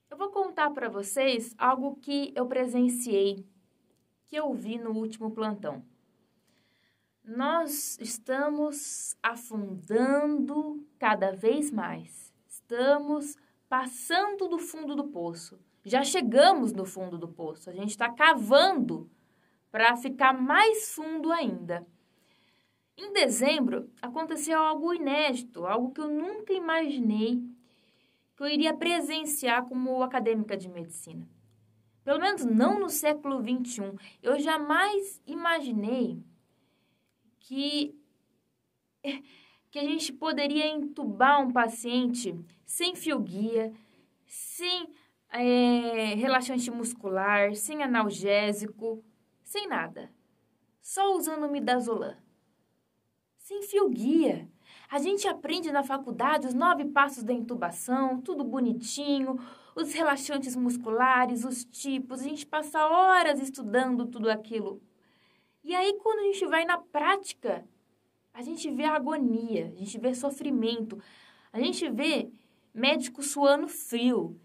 Eu vou contar para vocês algo que eu presenciei, que eu vi no último plantão. Nós estamos afundando cada vez mais. Estamos passando do fundo do poço. Já chegamos no fundo do poço. A gente está cavando para ficar mais fundo ainda. Em dezembro, aconteceu algo inédito, algo que eu nunca imaginei que eu iria presenciar como acadêmica de medicina. Pelo menos não no século XXI. Eu jamais imaginei que a gente poderia entubar um paciente sem fio-guia, sem relaxante muscular, sem analgésico, sem nada. Só usando midazolam. Sem fio-guia. A gente aprende na faculdade os 9 passos da intubação, tudo bonitinho, os relaxantes musculares, os tipos. A gente passa horas estudando tudo aquilo. E aí, quando a gente vai na prática, a gente vê agonia, a gente vê sofrimento, a gente vê médico suando frio.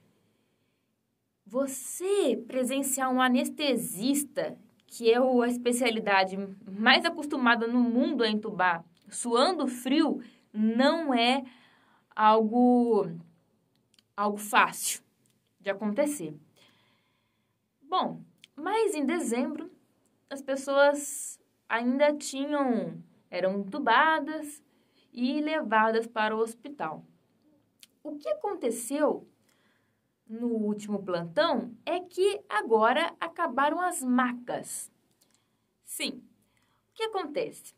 Você presenciar um anestesista, que é a especialidade mais acostumada no mundo a entubar, suando frio, não é algo fácil de acontecer. Bom, mas em dezembro, as pessoas ainda eram entubadas e levadas para o hospital. O que aconteceu no último plantão é que agora acabaram as macas. Sim, o que acontece?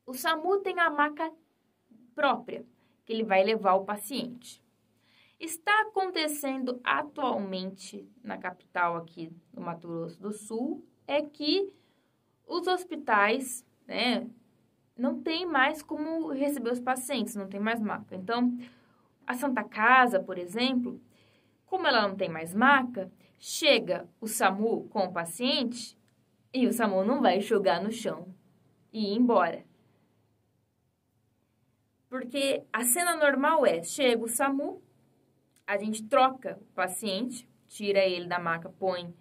O SAMU tem a maca própria, que ele vai levar o paciente. Está acontecendo atualmente na capital aqui do Mato Grosso do Sul, é que os hospitais, não tem mais como receber os pacientes, não tem mais maca. Então, a Santa Casa, por exemplo, como ela não tem mais maca, chega o SAMU com o paciente e o SAMU não vai jogar no chão e ir embora. Porque a cena normal chega o SAMU, a gente troca o paciente, tira ele da maca, põe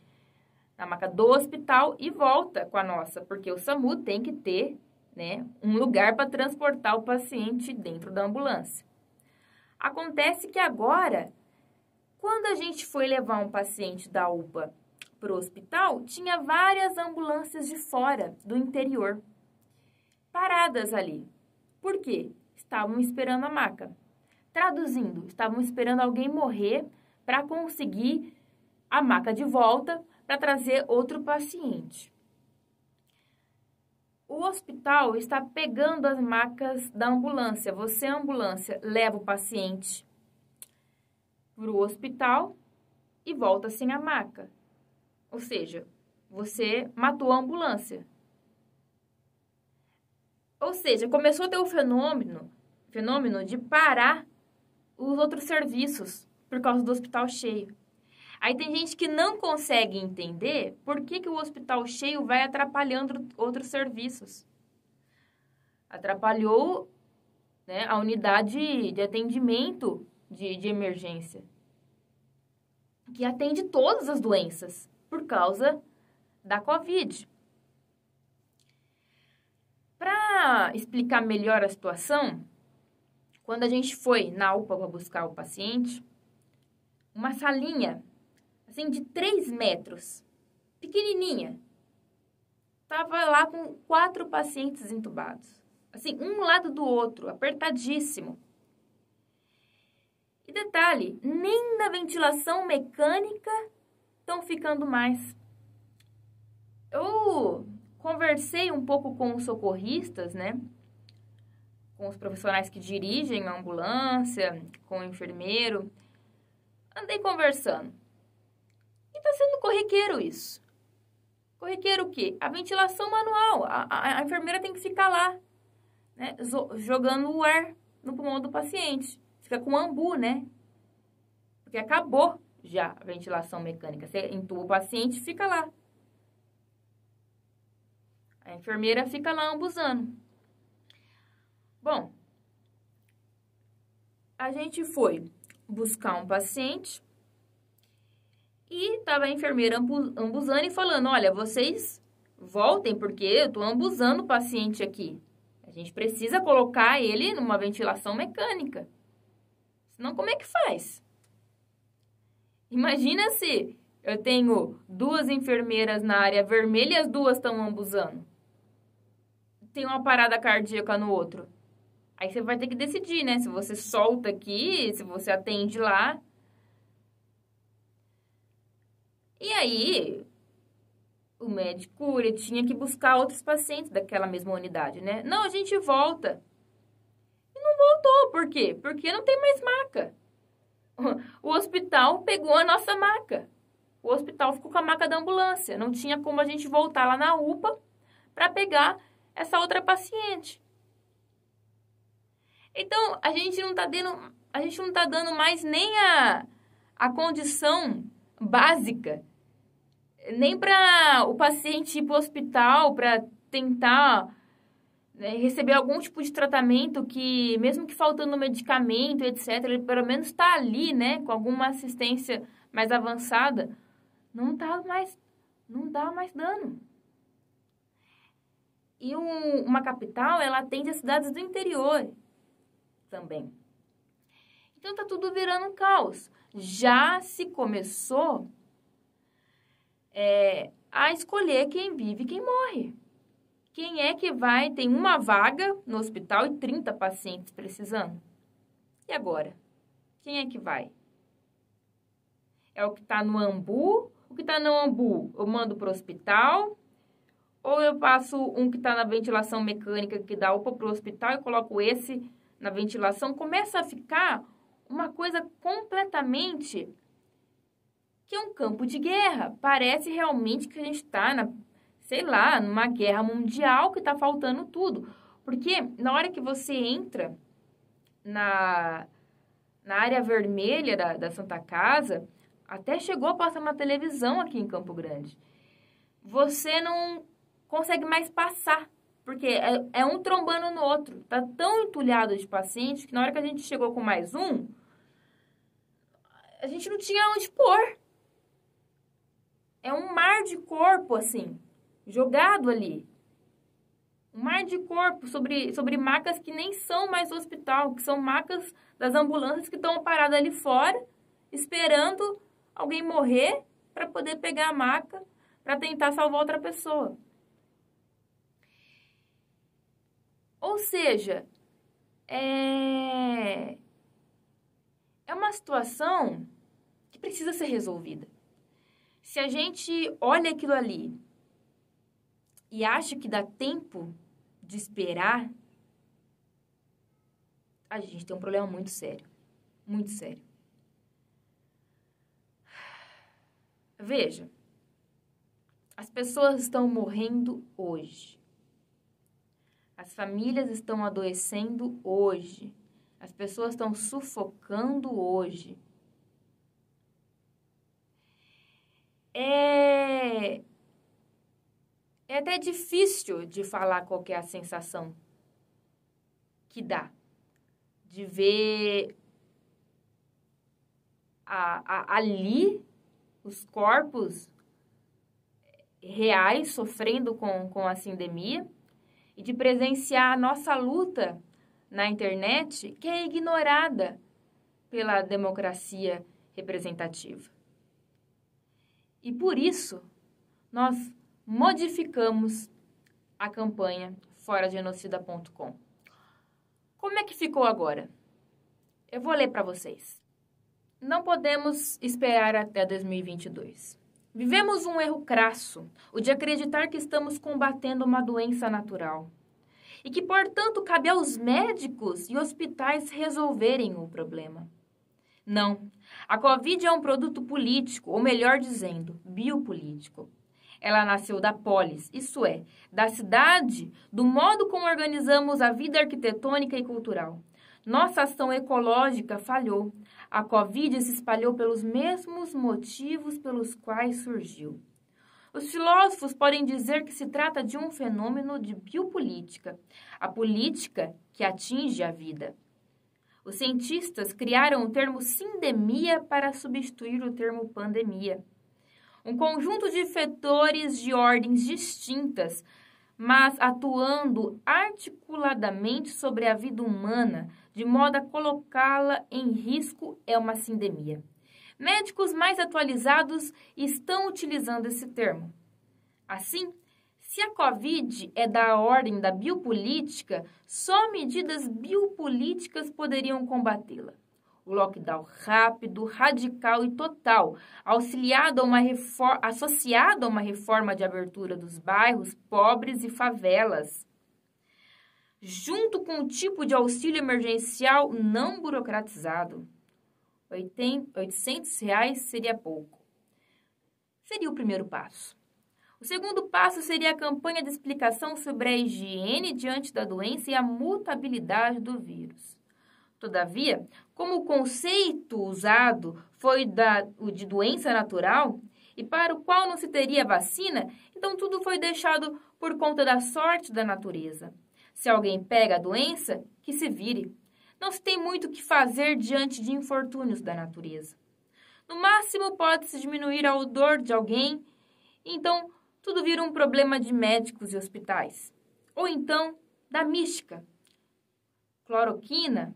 na maca do hospital e volta com a nossa, porque o SAMU tem que ter, um lugar para transportar o paciente dentro da ambulância. Acontece que agora, quando a gente foi levar um paciente da UPA para o hospital, tinha várias ambulâncias de fora, do interior, paradas ali. Por quê? Estavam esperando a maca. Traduzindo, estavam esperando alguém morrer para conseguir a maca de volta para trazer outro paciente. O hospital está pegando as macas da ambulância. Você, ambulância, leva o paciente para o hospital e volta sem a maca. Ou seja, você matou a ambulância. Ou seja, começou a ter o fenômeno de parar os outros serviços por causa do hospital cheio. Aí tem gente que não consegue entender por que o hospital cheio vai atrapalhando outros serviços. Atrapalhou, a unidade de atendimento de emergência, que atende todas as doenças por causa da Covid. Para explicar melhor a situação, quando a gente foi na UPA para buscar o paciente, uma salinha, assim, de 3 metros, pequenininha, estava lá com 4 pacientes entubados. Assim, um lado do outro, apertadíssimo. E detalhe, nem na ventilação mecânica estão ficando mais. Eu conversei um pouco com os socorristas, com os profissionais que dirigem a ambulância, com o enfermeiro. Andei conversando. E está sendo corriqueiro isso. Corriqueiro o quê? A ventilação manual. A enfermeira tem que ficar lá, jogando o ar no pulmão do paciente. Fica com ambu, Porque acabou já a ventilação mecânica. Você entuba o paciente e fica lá. A enfermeira fica lá ambuzando. Bom, a gente foi buscar um paciente E estava a enfermeira ambuzando e falando, olha, vocês voltem porque eu estou ambuzando o paciente aqui. A gente precisa colocar ele numa ventilação mecânica. Senão, como é que faz? Imagina se eu tenho 2 enfermeiras na área vermelha e as 2 estão ambuzando. Tem uma parada cardíaca no outro. Aí você vai ter que decidir, né? Se você solta aqui, se você atende lá. E aí, o médico, ele tinha que buscar outros pacientes daquela mesma unidade, né? Não, a gente volta. E não voltou, por quê? Porque não tem mais maca. O hospital pegou a nossa maca. O hospital ficou com a maca da ambulância. Não tinha como a gente voltar lá na UPA para pegar essa outra paciente. Então, a gente não tá dando mais nem a condição básica, nem para o paciente ir para o hospital para tentar, né, receber algum tipo de tratamento que, mesmo que faltando medicamento, etc., ele pelo menos está ali, né, com alguma assistência mais avançada, não dá mais dano. E uma capital, ela atende as cidades do interior também. Então, tá tudo virando um caos. Já se começou a escolher quem vive e quem morre. Quem é que vai? Tem uma vaga no hospital e 30 pacientes precisando. E agora? Quem é que vai? É o que está no Ambu? O que está no Ambu eu mando para o hospital? Ou eu passo um que está na ventilação mecânica que dá UPA para o hospital e coloco esse na ventilação? Começa a ficar uma coisa completamente que é um campo de guerra. Parece realmente que a gente está numa guerra mundial que está faltando tudo. Porque na hora que você entra na área vermelha da Santa Casa, até chegou a passar na televisão aqui em Campo Grande, você não consegue mais passar, porque é um trombando no outro. Tá tão entulhado de paciente que na hora que a gente chegou com mais um, a gente não tinha onde pôr. É um mar de corpo, assim, jogado ali. Um mar de corpo sobre macas que nem são mais do hospital, que são macas das ambulâncias que estão paradas ali fora, esperando alguém morrer para poder pegar a maca para tentar salvar outra pessoa. Ou seja, é uma situação que precisa ser resolvida. Se a gente olha aquilo ali e acha que dá tempo de esperar, a gente tem um problema muito sério. Muito sério. Veja, as pessoas estão morrendo hoje. As famílias estão adoecendo hoje. As pessoas estão sufocando hoje. É até difícil de falar qual que é a sensação que dá de ver ali os corpos reais sofrendo com a sindemia e de presenciar a nossa luta na internet, que é ignorada pela democracia representativa. E por isso, nós modificamos a campanha foragenocida.com. Como é que ficou agora? Eu vou ler para vocês. Não podemos esperar até 2022. Vivemos um erro crasso, o de acreditar que estamos combatendo uma doença natural e que, portanto, cabe aos médicos e hospitais resolverem o problema. Não, a Covid é um produto político, ou melhor dizendo, biopolítico. Ela nasceu da polis, isso é, da cidade, do modo como organizamos a vida arquitetônica e cultural. Nossa ação ecológica falhou. A Covid se espalhou pelos mesmos motivos pelos quais surgiu. Os filósofos podem dizer que se trata de um fenômeno de biopolítica, a política que atinge a vida. Os cientistas criaram o termo sindemia para substituir o termo pandemia. Um conjunto de vetores de ordens distintas, mas atuando articuladamente sobre a vida humana, de modo a colocá-la em risco, é uma sindemia. Médicos mais atualizados estão utilizando esse termo. Assim, se a Covid é da ordem da biopolítica, só medidas biopolíticas poderiam combatê-la. O lockdown rápido, radical e total, associado a uma reforma de abertura dos bairros pobres e favelas, junto com um tipo de auxílio emergencial não burocratizado. R$800 seria pouco. Seria o primeiro passo. O segundo passo seria a campanha de explicação sobre a higiene diante da doença e a mutabilidade do vírus. Todavia, como o conceito usado foi o de doença natural e para o qual não se teria vacina, então tudo foi deixado por conta da sorte da natureza. Se alguém pega a doença, que se vire. Não se tem muito o que fazer diante de infortúnios da natureza. No máximo, pode-se diminuir a dor de alguém, então tudo vira um problema de médicos e hospitais. Ou então, da mística, cloroquina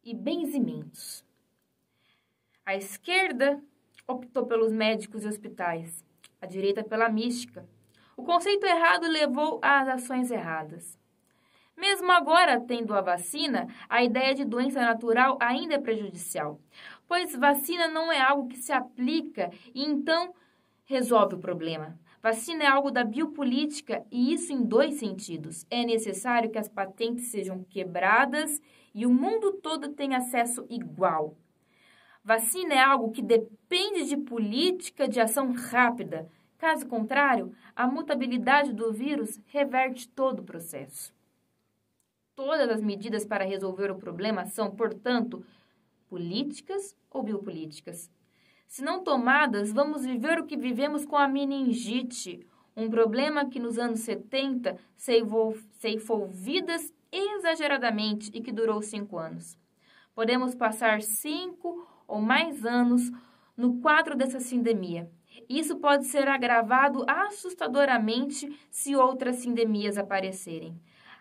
e benzimentos. A esquerda optou pelos médicos e hospitais, a direita pela mística. O conceito errado levou às ações erradas. Mesmo agora, tendo a vacina, a ideia de doença natural ainda é prejudicial, pois vacina não é algo que se aplica e então resolve o problema. Vacina é algo da biopolítica e isso em dois sentidos. É necessário que as patentes sejam quebradas e o mundo todo tenha acesso igual. Vacina é algo que depende de política de ação rápida. Caso contrário, a mutabilidade do vírus reverte todo o processo. Todas as medidas para resolver o problema são, portanto, políticas ou biopolíticas. Se não tomadas, vamos viver o que vivemos com a meningite, um problema que nos anos 70 ceifou vidas exageradamente e que durou 5 anos. Podemos passar 5 ou mais anos no quadro dessa sindemia. Isso pode ser agravado assustadoramente se outras sindemias aparecerem.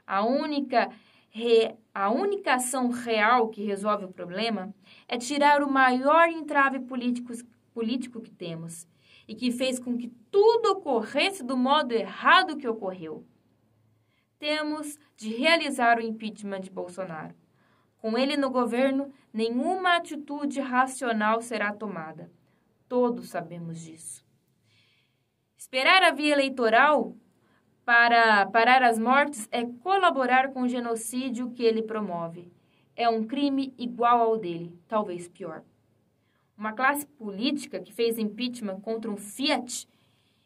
A única ação real que resolve o problema é tirar o maior entrave político que temos e que fez com que tudo ocorresse do modo errado que ocorreu. Temos de realizar o impeachment de Bolsonaro. Com ele no governo, nenhuma atitude racional será tomada. Todos sabemos disso. Esperar a via eleitoral para parar as mortes é colaborar com o genocídio que ele promove. É um crime igual ao dele, talvez pior. Uma classe política que fez impeachment contra um Fiat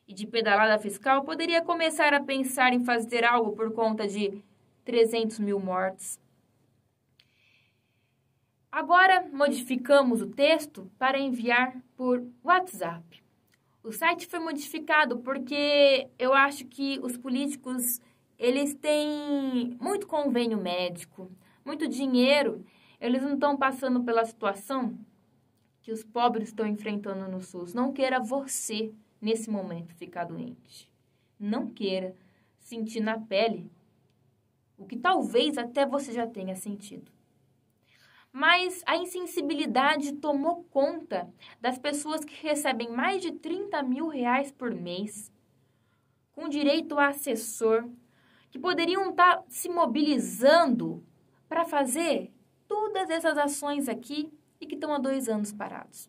e de pedalada fiscal poderia começar a pensar em fazer algo por conta de 300 mil mortes. Agora, modificamos o texto para enviar por WhatsApp. O site foi modificado porque eu acho que os políticos, eles têm muito convênio médico, muito dinheiro. Eles não estão passando pela situação que os pobres estão enfrentando no SUS. Não queira você, nesse momento, ficar doente. Não queira sentir na pele o que talvez até você já tenha sentido. Mas a insensibilidade tomou conta das pessoas que recebem mais de 30 mil reais por mês, com direito a assessor, que poderiam estar se mobilizando para fazer todas essas ações aqui e que estão há 2 anos parados.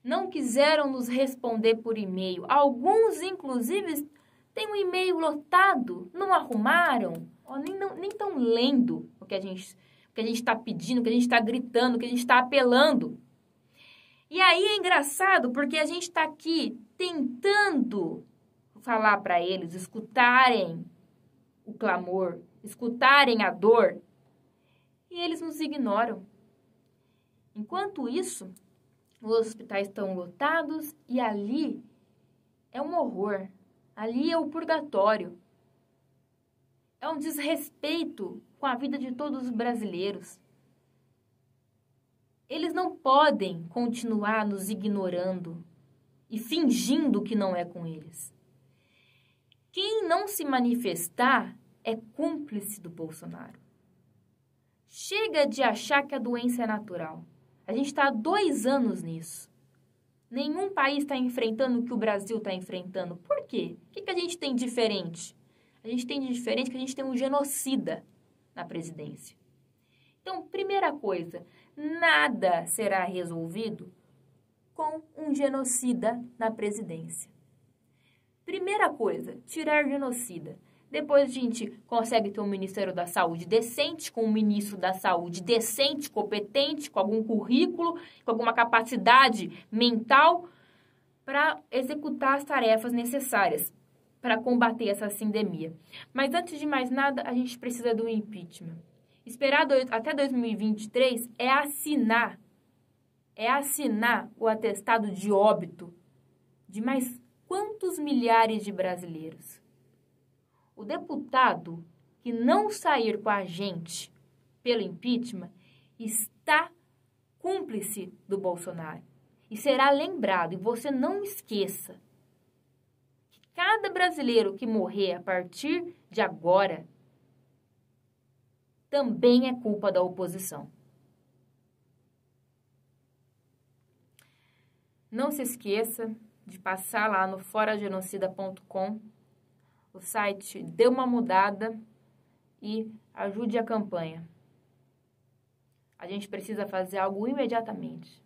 Não quiseram nos responder por e-mail. Alguns, inclusive, têm um e-mail lotado, não arrumaram, nem estão lendo o que a gente está pedindo, o que a gente está gritando, o que a gente está apelando. E aí é engraçado porque a gente está aqui tentando falar para eles, escutarem o clamor, escutarem a dor, e eles nos ignoram. Enquanto isso, os hospitais estão lotados e ali é um horror, ali é o purgatório. É um desrespeito com a vida de todos os brasileiros. Eles não podem continuar nos ignorando. e fingindo que não é com eles. Quem não se manifestar é cúmplice do Bolsonaro. Chega de achar que a doença é natural. A gente está há 2 anos nisso. Nenhum país está enfrentando o que o Brasil está enfrentando. Por quê? O que a gente tem de diferente? A gente tem de diferente que a gente tem um genocida na presidência. Então, primeira coisa, nada será resolvido com um genocida na presidência. Primeira coisa, tirar genocida. Depois a gente consegue ter um Ministério da Saúde decente, com um ministro da Saúde decente, competente, com algum currículo, com alguma capacidade mental para executar as tarefas necessárias para combater essa sindemia. Mas antes de mais nada, a gente precisa do impeachment. Esperar até 2023 é assinar o atestado de óbito de mais quantos milhares de brasileiros? O deputado que não sair com a gente pelo impeachment está cúmplice do Bolsonaro. E será lembrado, e você não esqueça, que cada brasileiro que morrer a partir de agora também é culpa da oposição. Não se esqueça de passar lá no foragenocida.com. O site deu uma mudada e ajude a campanha. A gente precisa fazer algo imediatamente.